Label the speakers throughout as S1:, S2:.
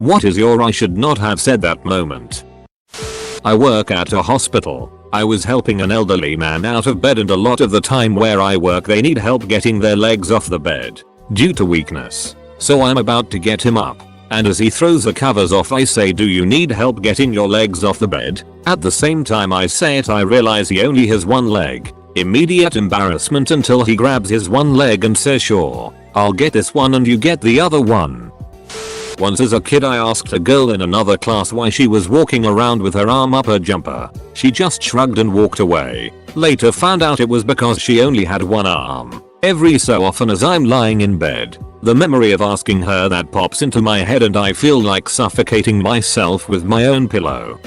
S1: What is your I should not have said that moment? I work at a hospital. I was helping an elderly man out of bed, and a lot of the time where I work they need help getting their legs off the bed due to weakness. So I'm about to get him up, and as he throws the covers off I say, do you need help getting your legs off the bed? At the same time I say it, I realize he only has one leg. Immediate embarrassment until he grabs his one leg and says, sure, I'll get this one and you get the other one. Once as a kid I asked a girl in another class why she was walking around with her arm up her jumper. She just shrugged and walked away. Later found out it was because she only had one arm. Every so often as I'm lying in bed, the memory of asking her that pops into my head and I feel like suffocating myself with my own pillow.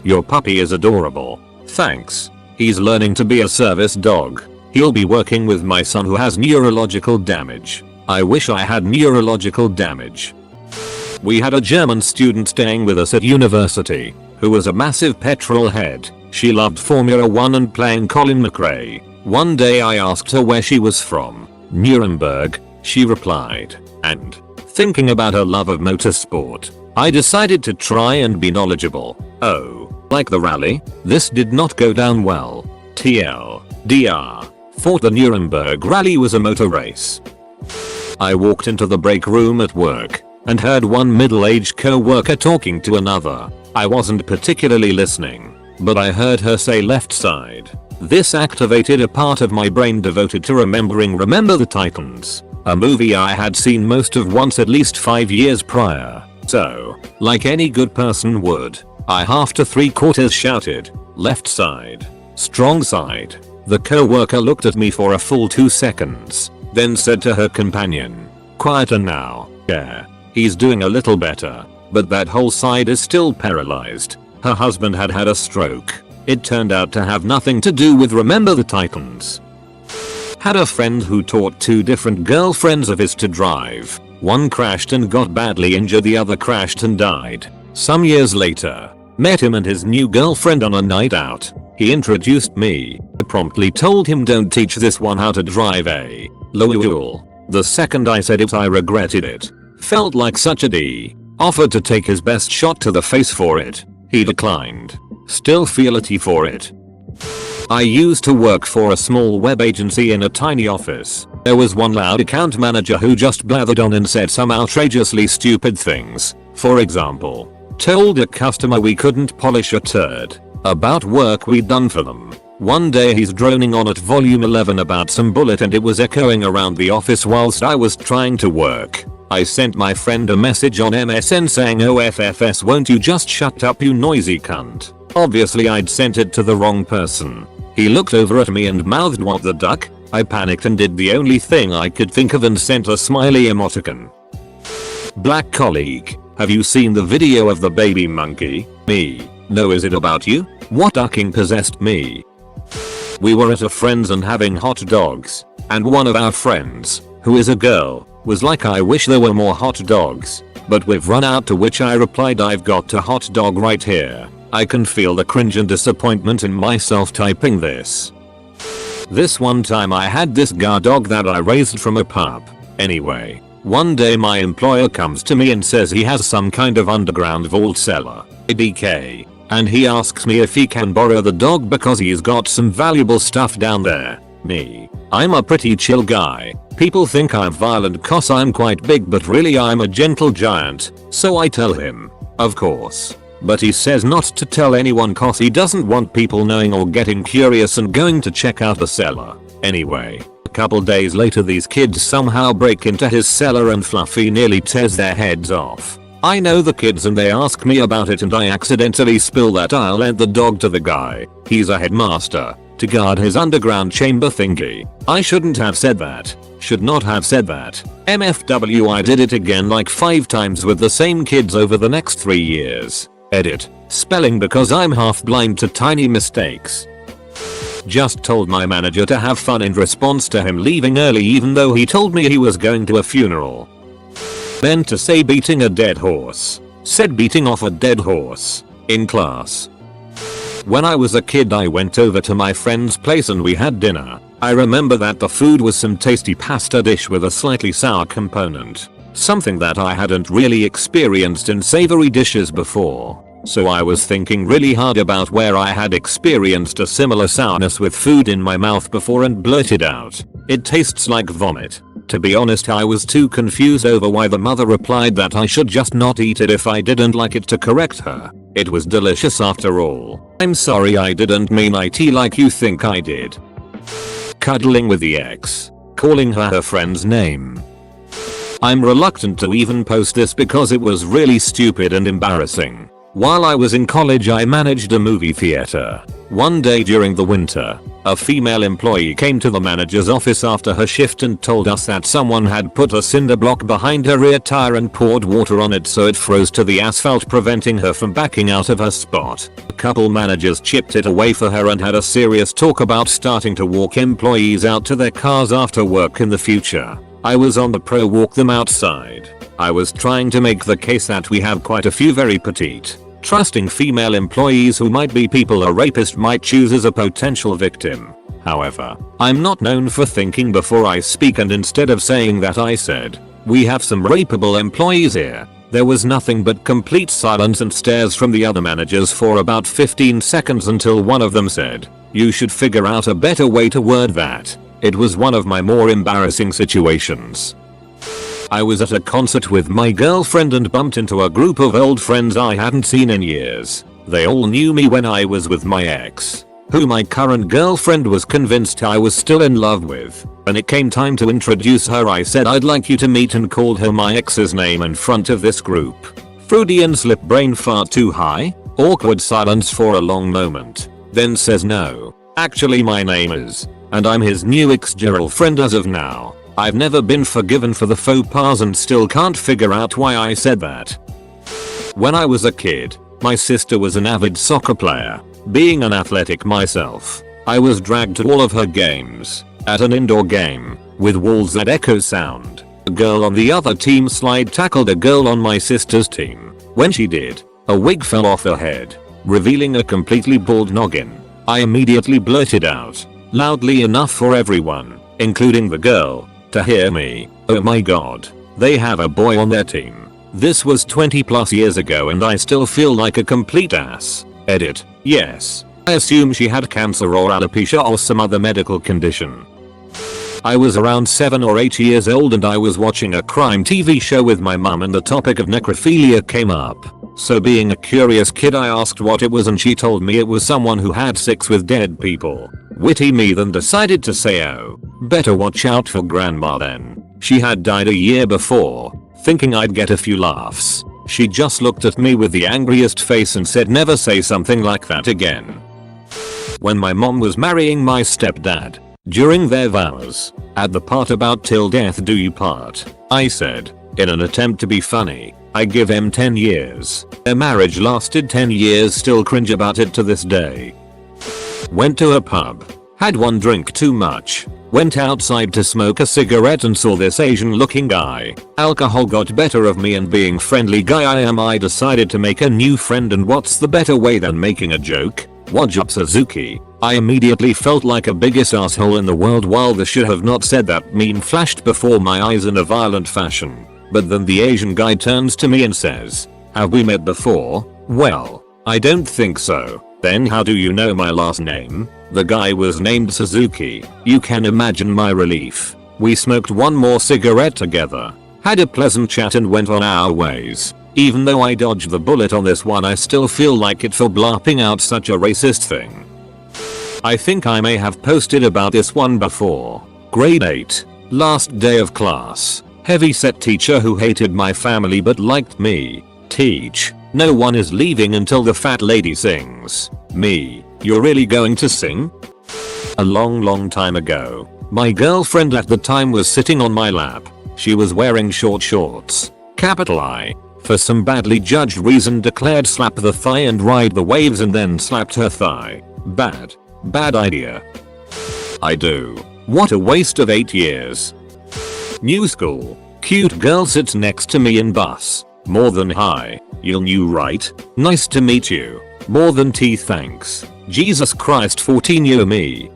S1: Your puppy is adorable. Thanks. He's learning to be a service dog. He'll be working with my son who has neurological damage. I wish I had neurological damage. We had a German student staying with us at university who was a massive petrol head. She loved Formula 1 and playing Colin McRae. One day I asked her where she was from. Nuremberg, she replied. And, thinking about her love of motorsport, I decided to try and be knowledgeable. Oh, like the rally? This did not go down well. TLDR. Thought the Nuremberg rally was a motor race. I walked into the break room at work and heard one middle-aged co-worker talking to another. I wasn't particularly listening, but I heard her say left side. This activated a part of my brain devoted to remembering Remember the Titans, a movie I had seen most of once at least 5 years prior. So, like any good person would, I half to 3/4 shouted, left side, strong side. The co-worker looked at me for a full 2 seconds, then said to her companion, quieter now, yeah. He's doing a little better, but that whole side is still paralyzed. Her husband had had a stroke. It turned out to have nothing to do with Remember the Titans. Had a friend who taught 2 different girlfriends of his to drive. One crashed and got badly injured, the other crashed and died. Some years later, met him and his new girlfriend on a night out. He introduced me. I promptly told him don't teach this one how to drive a lol. The second I said it I regretted it. Felt like such a D. Offered to take his best shot to the face for it. He declined. Still feel a T for it. I used to work for a small web agency in a tiny office. There was one loud account manager who just blathered on and said some outrageously stupid things. For example, told a customer we couldn't polish a turd about work we'd done for them. One day he's droning on at volume 11 about some bullet and it was echoing around the office whilst I was trying to work. I sent my friend a message on MSN saying OFFS won't you just shut up you noisy cunt. Obviously I'd sent it to the wrong person. He looked over at me and mouthed what the duck. I panicked and did the only thing I could think of and sent a smiley emoticon. Black colleague, have you seen the video of the baby monkey? Me. No, is it about you? What ducking possessed me? We were at a friend's and having hot dogs, and one of our friends, who is a girl, was like I wish there were more hot dogs, but we've run out, to which I replied I've got a hot dog right here. I can feel the cringe and disappointment in myself typing this. This one time I had this guard dog that I raised from a pup. Anyway, one day my employer comes to me and says he has some kind of underground vault cellar, ADK, and he asks me if he can borrow the dog because he's got some valuable stuff down there. Me. I'm a pretty chill guy. People think I'm violent cause I'm quite big, but really I'm a gentle giant, so I tell him. Of course. But he says not to tell anyone cause he doesn't want people knowing or getting curious and going to check out the cellar. Anyway, a couple days later these kids somehow break into his cellar and Fluffy nearly tears their heads off. I know the kids and they ask me about it and I accidentally spill that I'll lend the dog to the guy. He's a headmaster. To guard his underground chamber thingy. I shouldn't have said that. Should not have said that. MFW, I did it again like 5 times with the same kids over the next 3 years. Edit. Spelling because I'm half blind to tiny mistakes. Just told my manager to have fun in response to him leaving early even though he told me he was going to a funeral. Then to say beating a dead horse. Said beating off a dead horse. In class. When I was a kid I went over to my friend's place and we had dinner. I remember that the food was some tasty pasta dish with a slightly sour component. something that I hadn't really experienced in savory dishes before. So I was thinking really hard about where I had experienced a similar sourness with food in my mouth before and blurted out, "It tastes like vomit." To be honest, I was too confused over why the mother replied that I should just not eat it if I didn't like it to correct her. It was delicious after all. "I'm sorry, I didn't mean it like you think I did." Cuddling with the ex. Calling her friend's name. I'm reluctant to even post this because it was really stupid and embarrassing. While I was in college, I managed a movie theater. One day during the winter, a female employee came to the manager's office after her shift and told us that someone had put a cinder block behind her rear tire and poured water on it so it froze to the asphalt, preventing her from backing out of her spot. A couple managers chipped it away for her and had a serious talk about starting to walk employees out to their cars after work in the future. I was on the pro walk them outside. I was trying to make the case that we have quite a few very petite, trusting female employees who might be people a rapist might choose as a potential victim. However, I'm not known for thinking before I speak, and instead of saying that, I said, "We have some rapeable employees here." There was nothing but complete silence and stares from the other managers for about 15 seconds until one of them said, "You should figure out a better way to word that." It was one of my more embarrassing situations. I was at a concert with my girlfriend and bumped into a group of old friends I hadn't seen in years. They all knew me when I was with my ex, who my current girlfriend was convinced I was still in love with. When it came time to introduce her, I said I'd like you to meet and called her my ex's name in front of this group. Freudian slip, brain fart too high? Awkward silence for a long moment. Then says, "No, actually my name is, and I'm his new ex-girlfriend as of now." I've never been forgiven for the faux pas and still can't figure out why I said that. When I was a kid, my sister was an avid soccer player. Being an athletic myself, I was dragged to all of her games. At an indoor game, with walls that echo sound, a girl on the other team slide tackled a girl on my sister's team. When she did, a wig fell off her head, revealing a completely bald noggin. I immediately blurted out, loudly enough for everyone, including the girl, to hear me, "Oh my god, they have a boy on their team." This was 20 plus years ago and I still feel like a complete ass. Edit. Yes, I assume she had cancer or alopecia or some other medical condition. I was around 7 or 8 years old and I was watching a crime TV show with my mum and the topic of necrophilia came up. So being a curious kid, I asked what it was and she told me it was someone who had sex with dead people. Witty me then decided to say, "Oh, better watch out for grandma then. She had died a year before." Thinking I'd get a few laughs, she just looked at me with the angriest face and said, "Never say something like that again." When my mom was marrying my stepdad, during their vows, at the part about "till death do you part," I said, in an attempt to be funny, "I give him 10 years. Their marriage lasted 10 years, still cringe about it to this day. Went to a pub, had one drink too much, went outside to smoke a cigarette and saw this Asian looking guy. Alcohol got better of me and being friendly guy I decided to make a new friend, and what's the better way than making a joke? "What's up, Suzuki?" I immediately felt like a biggest asshole in the world while the should have not said that meme flashed before my eyes in a violent fashion. But then the Asian guy turns to me and says, "Have we met before?" "Well, I don't think so." "Then how do you know my last name?" The guy was named Suzuki. You can imagine my relief. We smoked one more cigarette together, had a pleasant chat and went on our ways. Even though I dodged the bullet on this one, I still feel like it for blarping out such a racist thing. I think I may have posted about this one before. Grade 8. Last day of class. Heavy-set teacher who hated my family but liked me. Teach. No one is leaving until the fat lady sings. Me. You're really going to sing? A long time ago, my girlfriend at the time was sitting on my lap. She was wearing short shorts. Capital I. For some badly judged reason declared slap the thigh and ride the waves and then slapped her thigh. Bad idea. I do. What a waste of 8 years. New school. Cute girl sits next to me in bus. More than hi. You're new, right? Nice to meet you. More than T, thanks. Jesus Christ, 14-year me.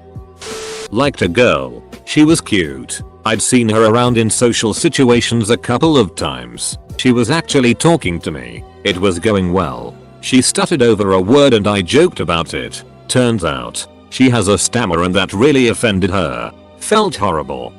S1: Liked a girl. She was cute. I'd seen her around in social situations a couple of times. She was actually talking to me. It was going well. She stuttered over a word and I joked about it. Turns out, she has a stammer and that really offended her. Felt horrible.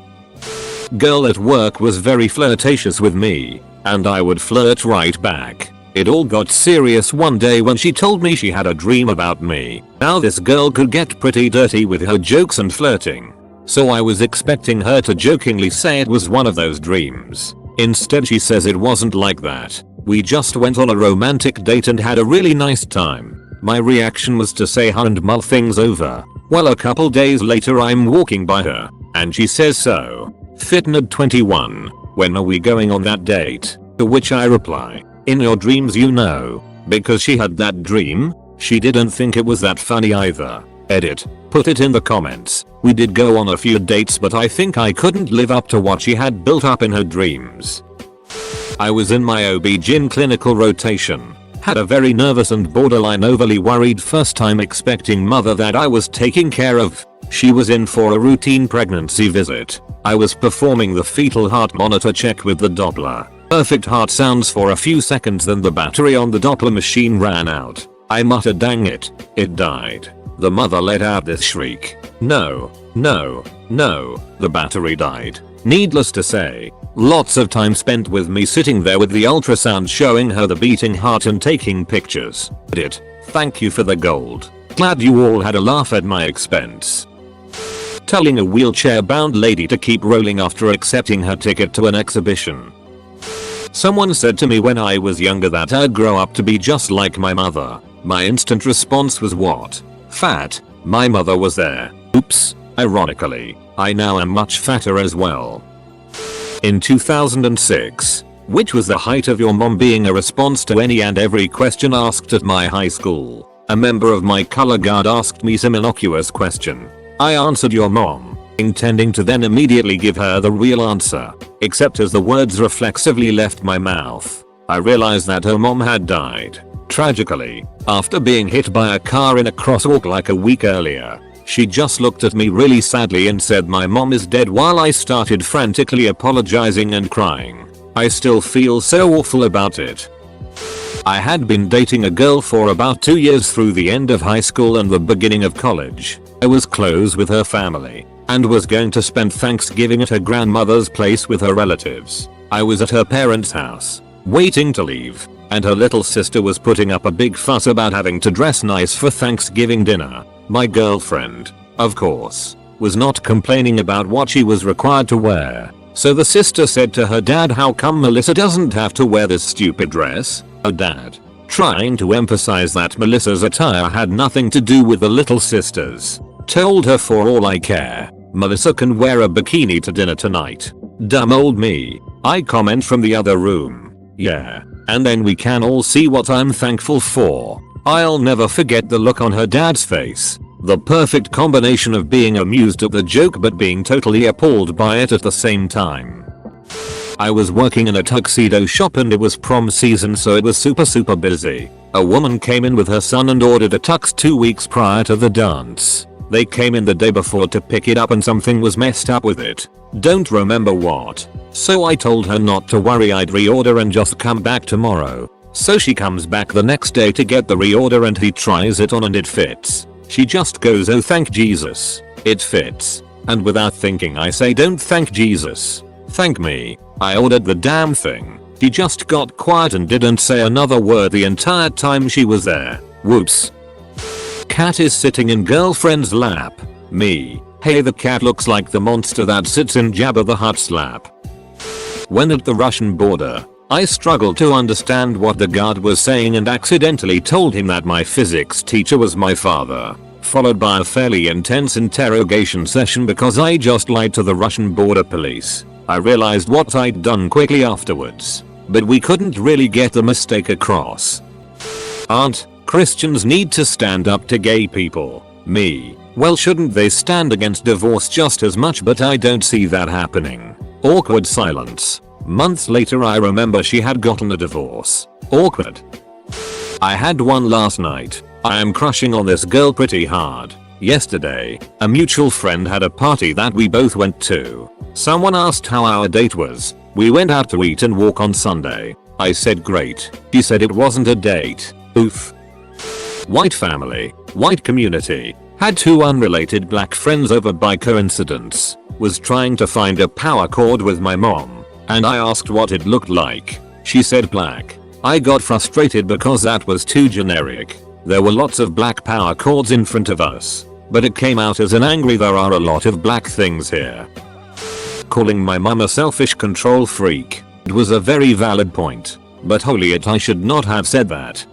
S1: Girl at work was very flirtatious with me, and I would flirt right back. It all got serious one day when she told me she had a dream about me. Now this girl could get pretty dirty with her jokes and flirting. So I was expecting her to jokingly say it was one of those dreams. Instead she says it wasn't like that. We just went on a romantic date and had a really nice time. My reaction was to say hi and mull things over. Well, a couple days later I'm walking by her, and she says, "So, Fitnad21, when are we going on that date?" To which I reply, "In your dreams, you know." Because she had that dream, she didn't think it was that funny either. Edit. Put it in the comments. We did go on a few dates, but I think I couldn't live up to what she had built up in her dreams. I was in my OB-GYN clinical rotation. Had a very nervous and borderline overly worried first time expecting mother that I was taking care of. She was in for a routine pregnancy visit. I was performing the fetal heart monitor check with the Doppler. Perfect heart sounds for a few seconds, then the battery on the Doppler machine ran out. I muttered, "Dang it, it died." The mother let out this shriek. No, no, no, the battery died. Needless to say, lots of time spent with me sitting there with the ultrasound showing her the beating heart and taking pictures. Edit. Thank you for the gold. Glad you all had a laugh at my expense. Telling a wheelchair-bound lady to keep rolling after accepting her ticket to an exhibition. Someone said to me when I was younger that I'd grow up to be just like my mother. My instant response was, "What? Fat?" My mother was there. Oops. Ironically, I now am much fatter as well. In 2006, which was the height of your mom being a response to any and every question asked at my high school, a member of my color guard asked me some innocuous question. I answered your mom, intending to then immediately give her the real answer, except as the words reflexively left my mouth, I realized that her mom had died. Tragically, after being hit by a car in a crosswalk like a week earlier. She just looked at me really sadly and said my mom is dead while I started frantically apologizing and crying. I still feel so awful about it. I had been dating a girl for about 2 years through the end of high school and the beginning of college. I was close with her family and was going to spend Thanksgiving at her grandmother's place with her relatives. I was at her parents' house, waiting to leave, and her little sister was putting up a big fuss about having to dress nice for Thanksgiving dinner. My girlfriend, of course, was not complaining about what she was required to wear. So the sister said to her dad, "How come Melissa doesn't have to wear this stupid dress?" Her dad, trying to emphasize that Melissa's attire had nothing to do with the little sisters, told her, "For all I care, Melissa can wear a bikini to dinner tonight." Dumb old me. I comment from the other room, "Yeah, and then we can all see what I'm thankful for." I'll never forget the look on her dad's face. The perfect combination of being amused at the joke but being totally appalled by it at the same time. I was working in a tuxedo shop and it was prom season, so it was super busy. A woman came in with her son and ordered a tux 2 weeks prior to the dance. They came in the day before to pick it up and something was messed up with it. Don't remember what. So I told her not to worry, I'd reorder and just come back tomorrow. So she comes back the next day to get the reorder and he tries it on and it fits. She just goes, "Oh, thank Jesus, it fits." And without thinking I say, "Don't thank Jesus, thank me. I ordered the damn thing." She just got quiet and didn't say another word the entire time she was there. Whoops. Cat is sitting in girlfriend's lap. Me. Hey, the cat looks like the monster that sits in Jabba the Hutt's lap. When at the Russian border, I struggled to understand what the guard was saying and accidentally told him that my physics teacher was my father, followed by a fairly intense interrogation session because I just lied to the Russian border police. I realized what I'd done quickly afterwards, but we couldn't really get the mistake across. Aren't Christians need to stand up to gay people? Me. Well, shouldn't they stand against divorce just as much? But I don't see that happening. Awkward silence. Months later I remember she had gotten a divorce. Awkward. I had one last night. I am crushing on this girl pretty hard. Yesterday, a mutual friend had a party that we both went to. Someone asked how our date was. We went out to eat and walk on Sunday. I said great. She said it wasn't a date. Oof. White family, white community. Had two unrelated black friends over by coincidence. Was trying to find a power cord with my mom. And I asked what it looked like. She said black. I got frustrated because that was too generic. There were lots of black power cords in front of us. But it came out as an angry there are a lot of black things here. Calling my mum a selfish control freak. It was a very valid point. But holy it, I should not have said that.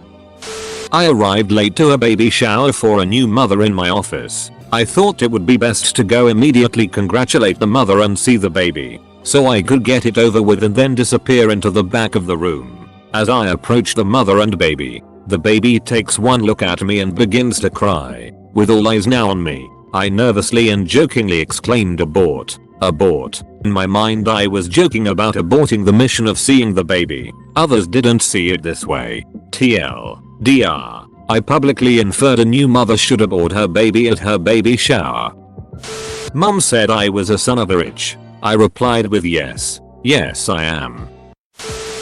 S1: I arrived late to a baby shower for a new mother in my office. I thought it would be best to go immediately congratulate the mother and see the baby, so I could get it over with and then disappear into the back of the room. As I approach the mother and baby, the baby takes one look at me and begins to cry. With all eyes now on me, I nervously and jokingly exclaimed abort, abort. In my mind I was joking about aborting the mission of seeing the baby. Others didn't see it this way. TLDR. I publicly inferred a new mother should abort her baby at her baby shower. Mum said I was a son of a bitch. I replied with yes. Yes I am.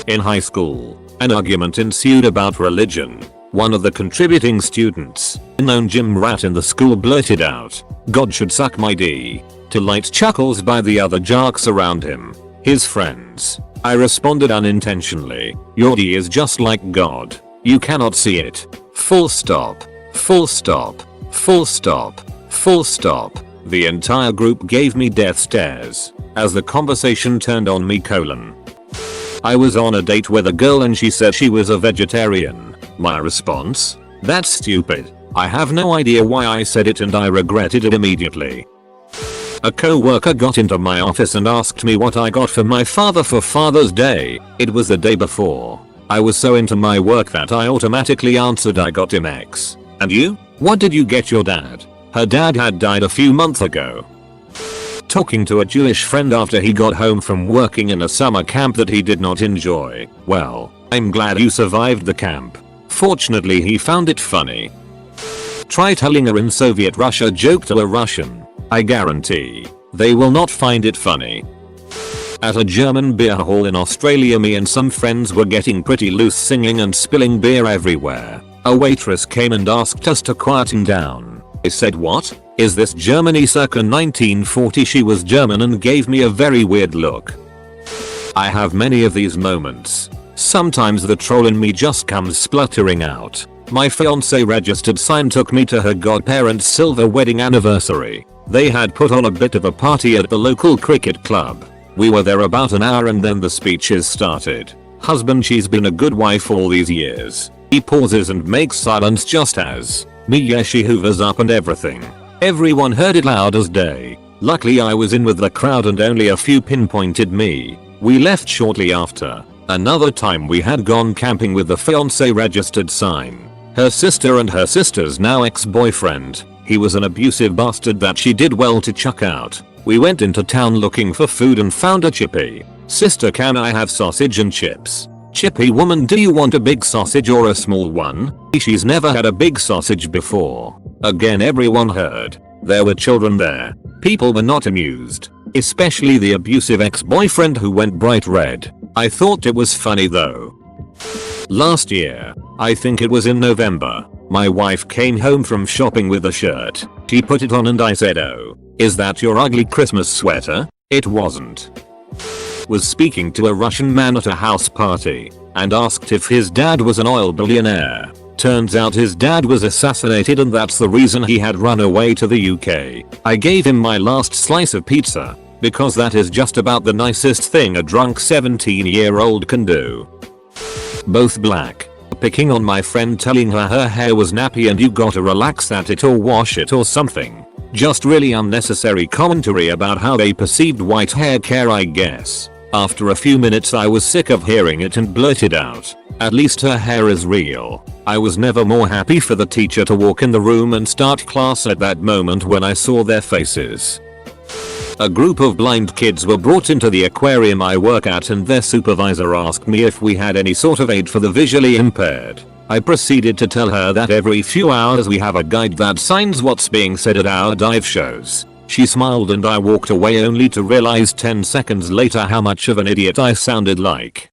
S1: In high school, an argument ensued about religion. One of the contributing students, a known gym rat in the school, blurted out, "God should suck my D," to light chuckles by the other jocks around him, his friends. I responded unintentionally, "Your D is just like God. You cannot see it. Full stop. Full stop. Full stop. Full stop." The entire group gave me death stares as the conversation turned on me. I was on a date with a girl and she said she was a vegetarian. My response? That's stupid. I have no idea why I said it and I regretted it immediately. A co-worker got into my office and asked me what I got for my father for Father's Day. It was the day before. I was so into my work that I automatically answered I got him X. And you? What did you get your dad? Her dad had died a few months ago. Talking to a Jewish friend after he got home from working in a summer camp that he did not enjoy. Well, I'm glad you survived the camp. Fortunately he found it funny. Try telling a in Soviet Russia joke to a Russian. I guarantee they will not find it funny. At a German beer hall in Australia, me and some friends were getting pretty loose, singing and spilling beer everywhere. A waitress came and asked us to quieten down. I said, "What? Is this Germany circa 1940?" She was German and gave me a very weird look. I have many of these moments. Sometimes the troll in me just comes spluttering out. My fiance registered sign took me to her godparents' silver wedding anniversary. They had put on a bit of a party at the local cricket club. We were there about an hour and then the speeches started. "Husband, she's been a good wife all these years." He pauses and makes silence just as me, yeah, she hoovers up and everything. Everyone heard it loud as day. Luckily I was in with the crowd and only a few pinpointed me. We left shortly after. Another time we had gone camping with the fiance registered sign. Her sister and her sister's now ex-boyfriend. He was an abusive bastard that she did well to chuck out. We went into town looking for food and found a chippy. "Sister, can I have sausage and chips?" "Chippy, woman, do you want a big sausage or a small one?" She's never had a big sausage before. Again everyone heard. There were children there. People were not amused. Especially the abusive ex-boyfriend who went bright red. I thought it was funny though. Last year, I think it was in November, my wife came home from shopping with a shirt. She put it on and I said, "Oh, is that your ugly Christmas sweater?" It wasn't. Was speaking to a Russian man at a house party and asked if his dad was an oil billionaire. Turns out his dad was assassinated and that's the reason he had run away to the UK. I gave him my last slice of pizza because that is just about the nicest thing a drunk 17-year-old can do. Both black. Picking on my friend, telling her hair was nappy and you gotta relax at it or wash it or something. Just really unnecessary commentary about how they perceived white hair care, I guess. After a few minutes I was sick of hearing it and blurted out, "At least her hair is real." I was never more happy for the teacher to walk in the room and start class at that moment when I saw their faces. A group of blind kids were brought into the aquarium I work at and their supervisor asked me if we had any sort of aid for the visually impaired. I proceeded to tell her that every few hours we have a guide that signs what's being said at our dive shows. She smiled and I walked away only to realize 10 seconds later how much of an idiot I sounded like.